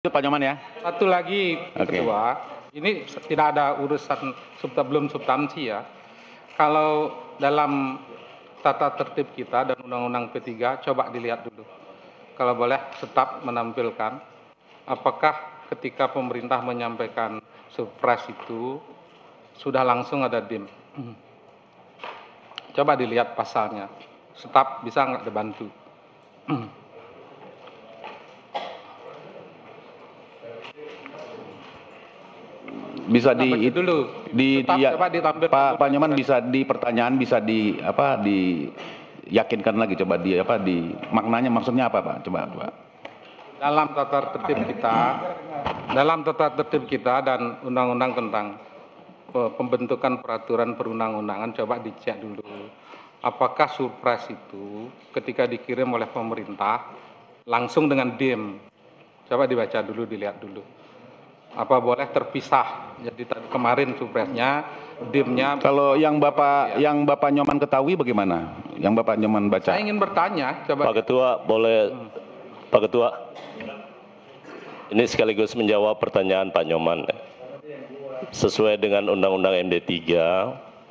Pak Nyoman ya. Satu lagi, Ketua, ini tidak ada urusan belum substansi ya. Kalau dalam tata tertib kita dan Undang-Undang P3, coba dilihat dulu. Kalau boleh, staf menampilkan apakah ketika pemerintah menyampaikan surprise itu sudah langsung ada DIM. Coba dilihat pasalnya. Staf bisa nggak dibantu? Bisa Pak Nyoman bisa di pertanyaan bisa diyakinkan lagi, coba maknanya maksudnya apa Pak? Coba. Dalam tata tertib kita dan undang-undang tentang pembentukan peraturan perundang-undangan, coba dicek dulu. Apakah surprise itu ketika dikirim oleh pemerintah langsung dengan DIM? Coba dibaca dulu, dilihat dulu. Apa boleh terpisah? Jadi kemarin surprise-nya, DIM-nya. Kalau yang Bapak Nyoman ketahui bagaimana? Yang Bapak Nyoman baca? Saya ingin bertanya, coba. Pak Ketua, boleh Pak Ketua. Ini sekaligus menjawab pertanyaan Pak Nyoman. Sesuai dengan Undang-Undang MD3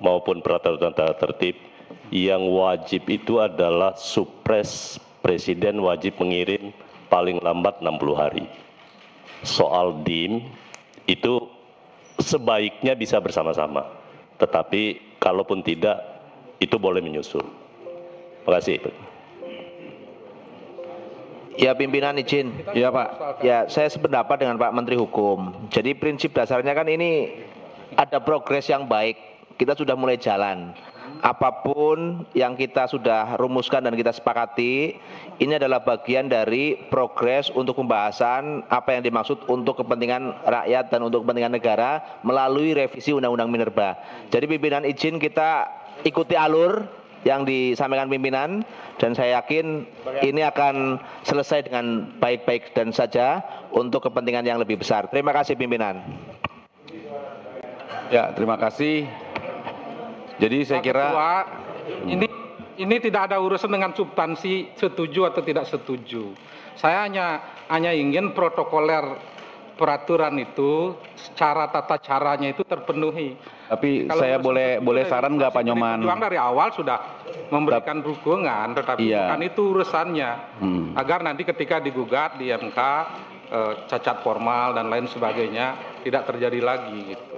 maupun peraturan tata tertib, yang wajib itu adalah surprise. Presiden wajib mengirim paling lambat 60 hari. Soal DIM itu sebaiknya bisa bersama-sama, tetapi kalaupun tidak, itu boleh menyusul. Terima kasih. Ya, pimpinan izin. Ya Pak. Ya, saya sependapat dengan Pak Menteri Hukum. Jadi prinsip dasarnya kan ini ada progres yang baik. Kita sudah mulai jalan. Apapun yang kita sudah rumuskan dan kita sepakati, ini adalah bagian dari progres untuk pembahasan apa yang dimaksud untuk kepentingan rakyat dan untuk kepentingan negara melalui revisi Undang-Undang Minerba. Jadi pimpinan izin kita ikuti alur yang disampaikan pimpinan, dan saya yakin ini akan selesai dengan baik-baik dan saja untuk kepentingan yang lebih besar. Terima kasih pimpinan. Ya, terima kasih. Jadi saya kira Ketua, ini tidak ada urusan dengan substansi setuju atau tidak setuju. Saya hanya ingin protokoler peraturan itu secara tata caranya itu terpenuhi. Tapi kalau saya boleh saran nggak Pak Nyoman? Perjuangan dari awal sudah memberikan dukungan, tetapi bukan itu urusannya. Agar nanti ketika digugat di MK cacat formal dan lain sebagainya tidak terjadi lagi gitu.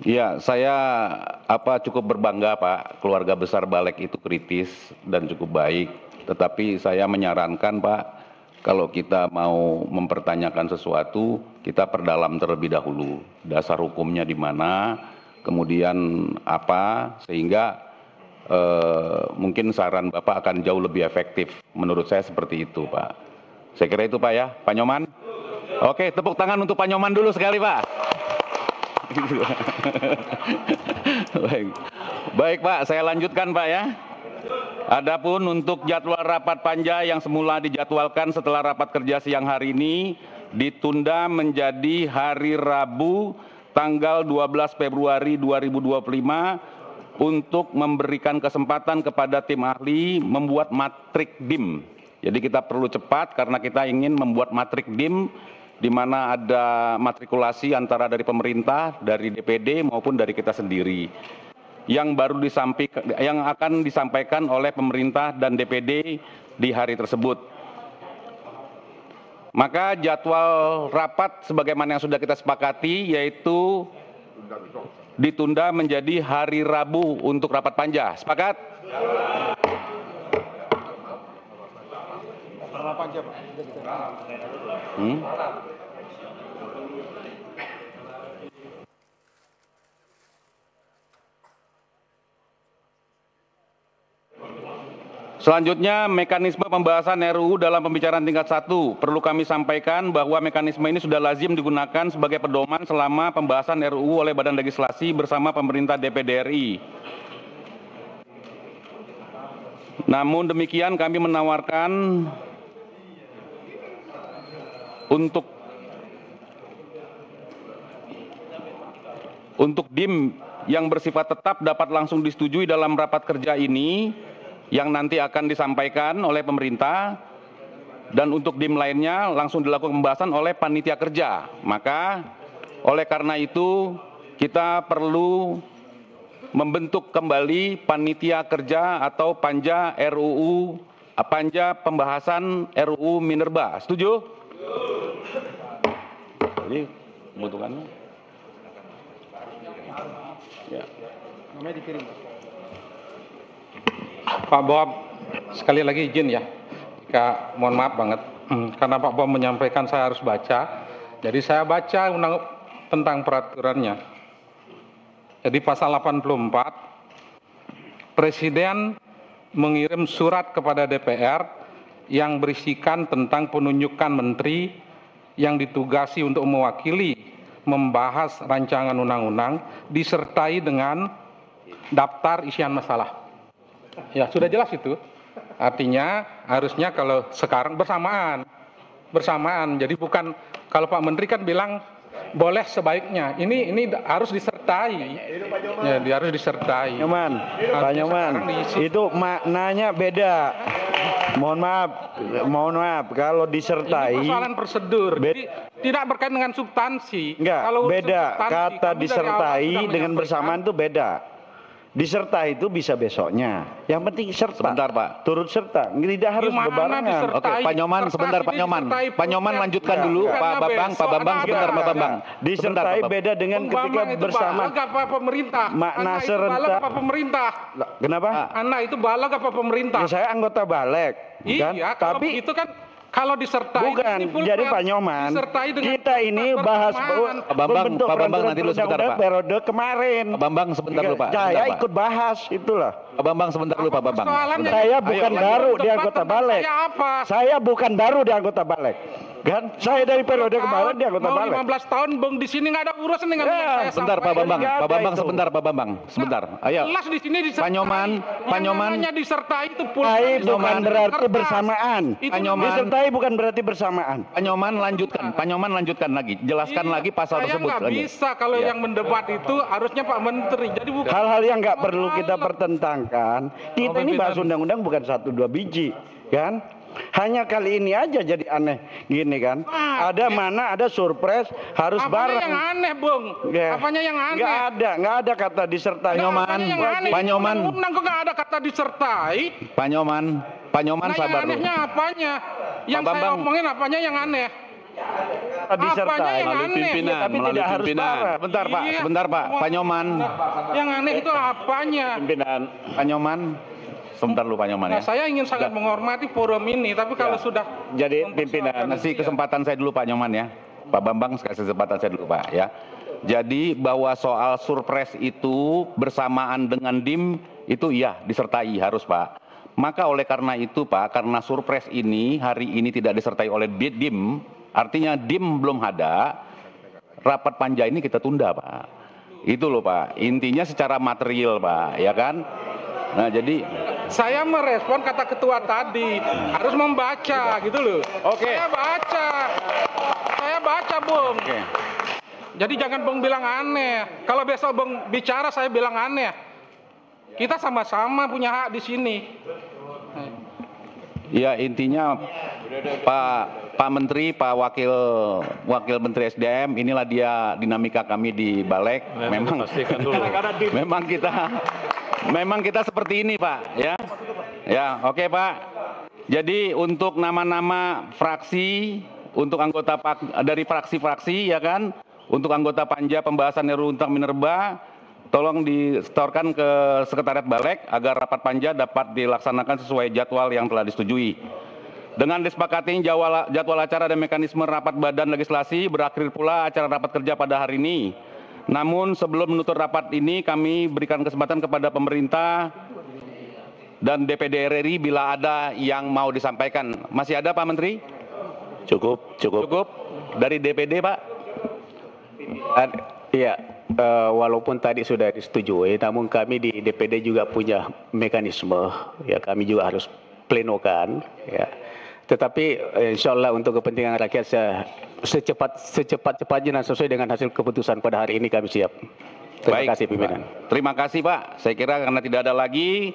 Ya, saya cukup berbangga Pak, keluarga besar Balek itu kritis dan cukup baik. Tetapi saya menyarankan Pak, kalau kita mau mempertanyakan sesuatu, kita perdalam terlebih dahulu. Dasar hukumnya di mana, kemudian apa, sehingga mungkin saran Bapak akan jauh lebih efektif. Menurut saya seperti itu Pak. Saya kira itu Pak ya, Pak Nyoman. Oke, tepuk tangan untuk Pak Nyoman dulu sekali Pak. Baik Pak, saya lanjutkan Pak ya. Adapun untuk jadwal rapat panja yang semula dijadwalkan setelah rapat kerja siang hari ini ditunda menjadi hari Rabu tanggal 12 Februari 2025 untuk memberikan kesempatan kepada tim ahli membuat matrik DIM. Jadi kita perlu cepat karena kita ingin membuat matrik DIM di mana ada matrikulasi antara dari pemerintah, dari DPD maupun dari kita sendiri. Yang akan disampaikan oleh pemerintah dan DPD di hari tersebut. Maka jadwal rapat sebagaimana yang sudah kita sepakati yaitu ditunda menjadi hari Rabu untuk rapat panja. Sepakat? Selanjutnya, mekanisme pembahasan RUU dalam pembicaraan tingkat 1. Perlu kami sampaikan bahwa mekanisme ini sudah lazim digunakan sebagai pedoman selama pembahasan RUU oleh Badan Legislasi bersama pemerintah DPD RI. Namun demikian kami menawarkan untuk DIM yang bersifat tetap dapat langsung disetujui dalam rapat kerja ini yang nanti akan disampaikan oleh pemerintah dan untuk DIM lainnya langsung dilakukan pembahasan oleh panitia kerja. Maka oleh karena itu kita perlu membentuk kembali panitia kerja atau panja panja pembahasan RUU Minerba. Setuju? Jadi kebutuhannya. Ya. Namanya dikirim. Pak Bob, sekali lagi izin ya. Mohon maaf banget, karena Pak Bob menyampaikan saya harus baca. Jadi saya baca tentang peraturannya. Jadi pasal 84, Presiden mengirim surat kepada DPR yang berisikan tentang penunjukan menteri yang ditugasi untuk mewakili membahas rancangan undang-undang disertai dengan daftar isian masalah. Ya, sudah jelas itu. Artinya harusnya kalau sekarang bersamaan. Jadi bukan kalau Pak Menteri kan bilang boleh sebaiknya. Ini harus disertai. Ya, harus disertai. Pak Nyoman, itu maknanya beda. Mohon maaf, kalau disertai. Ini persoalan prosedur. Jadi tidak berkaitan dengan substansi. Enggak, kalau beda. substansi, Kata disertai dengan bersamaan itu beda. Disertai itu bisa besoknya. Yang penting serta. Sebentar, Pak. Turut serta. Tidak harus berbarengan. Oke, Pak Nyoman, sebentar Pak Nyoman. Pak Nyoman lanjutkan dulu, Pak Bambang, sebentar Pak Bambang. Disertai beda dengan ketika bersama. Balag apa pemerintah? Makna Anak serentak. itu balag apa pemerintah? Kenapa? Anak itu balag apa pemerintah? Ya, saya anggota balik. Kan? Iya, kalau Tapi begitu kan kalau disertai bukan, ini full jadi fair. Pak Nyoman, Disertai dengan kita ini bahas Pak Bambang nanti dulu sebentar, Pak. periode kemarin. Pak Bambang sebentar dulu, Pak. Saya Sebentar, Pak. ikut bahas, itulah. Pak Bambang sebentar dulu, Pak Bambang. Persoalannya Saya itu. bukan Ayo, baru di debat anggota tentang balik. Saya apa? Saya bukan baru di anggota balik. Kan? Saya dari periode kemarin di anggota mau balik. 15 tahun Bung di sini nggak ada urusan dengan Ya, yang saya Sebentar Pak sampaikan. Bambang, Nggak Pak ada Bambang itu. sebentar Pak Bambang, sebentar. Ayo. Jelas di sini disertai. Pak Nyoman, Pak Yang Nyoman. namanya disertai itu full Disertai fair. bukan berarti Kertas. bersamaan. Itu Pak Nyoman. Disertai bukan berarti bersamaan. Pak Nyoman lanjutkan, Pak Nyoman lanjutkan lagi. Jelaskan Iya, lagi pasal saya tersebut. nggak Lanjut. bisa kalau Iya. yang mendebat itu harusnya Pak Menteri. Jadi bukan. Hal-hal yang nggak perlu kita pertentangkan. Kita ini bahas pimpinan. undang-undang bukan 1-2 biji, kan? Hanya kali ini aja jadi aneh gini kan. Ada mana ada surprise harus Apanya bareng. yang aneh, Bung? Ya. Apanya yang aneh? Nggak ada kata disertai. Nyoman, Pak Nyoman. Undang kok nggak ada kata disertai. Pak Nyoman Nah, sabar yang dulu. anehnya apanya? Yang saya Bambang. omongin apanya yang aneh? Kata disertai. Apanya yang aneh? Tapi tidak harus bareng. Sebentar Pak, Iya. sebentar Pak. Pak Nyoman, Yang aneh itu apanya? Pak Nyoman. Sebentar dulu Pak Nyoman Nah, ya. saya ingin sangat menghormati forum ini, tapi kalau sudah Jadi pimpinan, kasih kesempatan saya dulu Pak Nyoman ya. Pak Bambang kasih kesempatan saya dulu Pak ya. Jadi bahwa soal surprise itu bersamaan dengan DIM itu iya disertai harus Pak. Maka oleh karena itu Pak, karena surprise ini hari ini tidak disertai oleh DIM, artinya DIM belum ada, rapat panja ini kita tunda Pak. Itu loh Pak, intinya secara material Pak, ya kan? Nah jadi saya merespon kata ketua tadi, harus membaca gitu loh. Oke. Saya baca Bung. Oke. Jadi jangan Bung bilang aneh. Kalau besok Bung bicara saya bilang aneh. Kita sama-sama punya hak di sini. Ya intinya Pak Menteri, Pak Wakil Menteri SDM, inilah dia dinamika kami di Balik. Memang kita seperti ini Pak, ya. Ya, oke Pak. Jadi untuk nama-nama fraksi, untuk anggota dari fraksi-fraksi ya kan, untuk anggota panja pembahasan RUU tentang Minerba, tolong disetorkan ke Sekretariat Balik agar rapat panja dapat dilaksanakan sesuai jadwal yang telah disetujui. Dengan disepakati jadwal acara dan mekanisme rapat badan legislasi, berakhir pula acara rapat kerja pada hari ini. Namun sebelum menutup rapat ini, kami berikan kesempatan kepada pemerintah dan DPD RI bila ada yang mau disampaikan. Masih ada Pak Menteri? Cukup. Cukup? Dari DPD Pak? Iya, walaupun tadi sudah disetujui, namun kami di DPD juga punya mekanisme, ya kami juga harus plenokan, ya. Tetapi insya Allah untuk kepentingan rakyat secepat-cepatnya dan sesuai dengan hasil keputusan pada hari ini kami siap. Terima kasih pimpinan. Pak. Terima kasih Pak. Saya kira karena tidak ada lagi,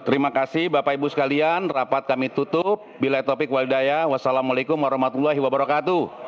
Terima kasih Bapak Ibu sekalian, rapat kami tutup. Billahi taufik wal hidayah. Wassalamualaikum warahmatullahi wabarakatuh.